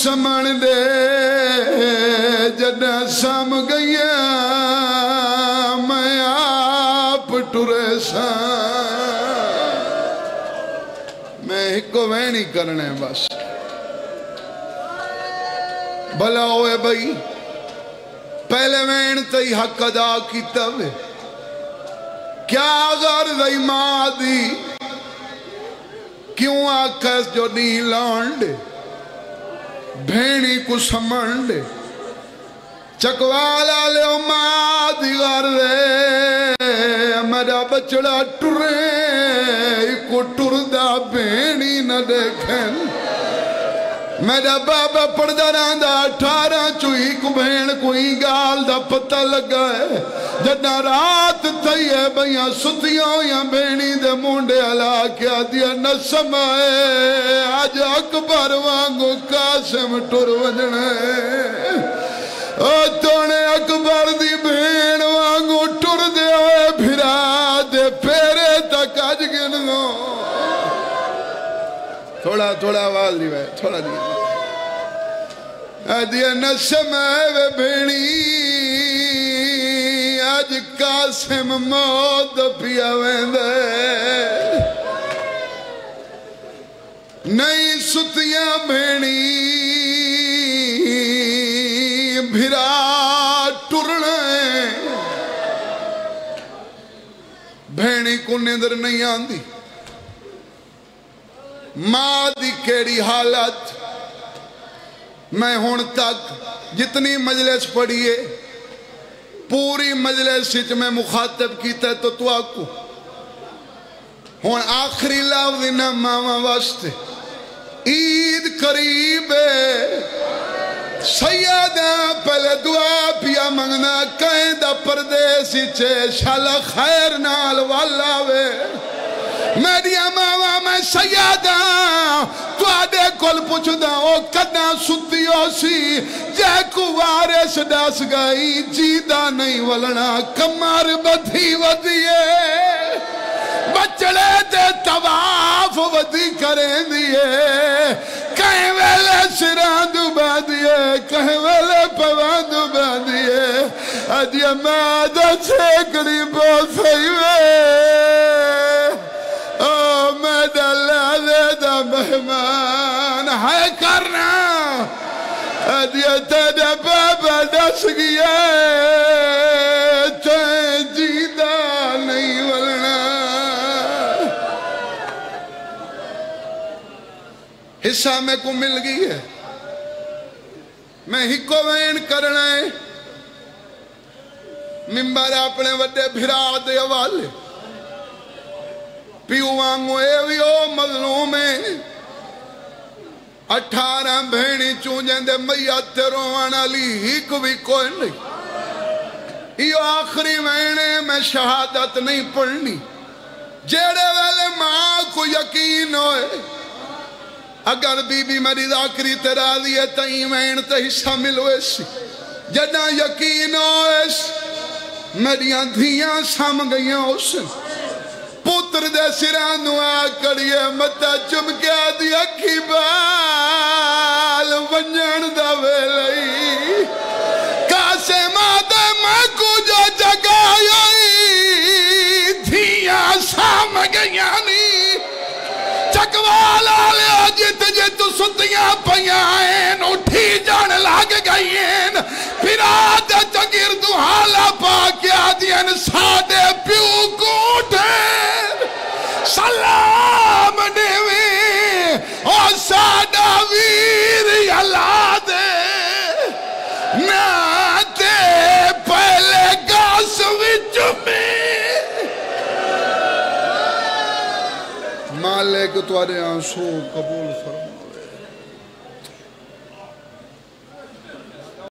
سمن دے جدہ سم گیا میں آپ ٹرے سا میں ایک وینی کرنے بس بھلا ہوئے بھئی پہلے وین تی حق ادا کی توے کیا غرض ماں دی کیوں آکھس جو نہیں لانڈے بھینی کو سمنڈے چکوالا لے ماں دی غرض میرا بچڑا ٹرے کو ٹردہ بھینی نہ دیکھیں میرا بابا پردہ راندہ 18 چوئی کو بھین کوئی گال دا پتہ لگا ہے جدہ رات تھی ہے بھئیاں ستیوں یا بھینی دے مونڈے علا کیا دیا نسم ہے آج اکبر وانگو قاسم ٹر وجنے تونے اکبر دی بھین وانگو ٹر دے ہوئے بھرا دے پیرے تک آج گن دو تھوڑا آواز دی بھائی تھوڑا دی دیا نسم ہے وے بھینی آج قاسم موت پیا ویندے نئی ستیاں بھینی بھرا ٹرنے بھینی کو نیندر نہیں آندی ماں دی کیڑی حالت میں ہون تک جتنی مجلس پڑھیے پوری مجلس سچ میں مخاطب کیتا ہے تو آکو ہون آخری لفظ نہ ماما واسطے عید قریب ہے سیادہ پہلے دعا پیا منگنا کہیں دا پردیسی چھے شالا خیر نال والا وے میری ماما میں سیادہ تو آدھے کل پوچھ دا او کدنا ستی ہو سی جے کو وارس ڈاس گئی جیدہ نہیں ولنا کمار بدھی ودیے بچڑے دے تواف ودی کریں دیے کہیں ویلے سراندو باندیے کہیں ویلے پواندو باندیے آدھیا مادہ چھیکڑی بہت سیوے میں ڈالا دے دا مہمان ہے کرنا آدھیا تیرے بابا ڈس گیا تین جیدہ نہیں ولنا حصہ میں کو مل گئی ہے میں ہی کو وین کرنا ہے ممبر اپنے وڈے بھرا دے والے پیو وانگو ایویو مظلوم ہے 18 بھینی چونجیں دے میت روانا لی ہی کو بھی کوئی نہیں یہ آخری مہینے میں شہادت نہیں پڑھنی جیڑے والے ماں کو یقین ہوئے اگر بی بی میری ذاکری تیرا دیئے تئیں مہین تے حصہ ملوے سی جدہ یقین ہوئے میریاں دھیاں سام گئیاں اسے پتر دے سرانو آکڑیے متا چمکیا دی اکھی بال ونجن دا ویلئی کاسے مادے میں کو جو جگائی دھیاں سام گیانی چکوالا لیا جت ستیاں پیائیں اٹھی جان لگ گئیں پھر آدھا چگیر دو حالا پاکیا دین سادے پیو کوٹیں سلام نیوی اور سادہ ویر یلا دے ناتے پہلے گاس وچ میں مالک تمہارے آنسو قبول فرما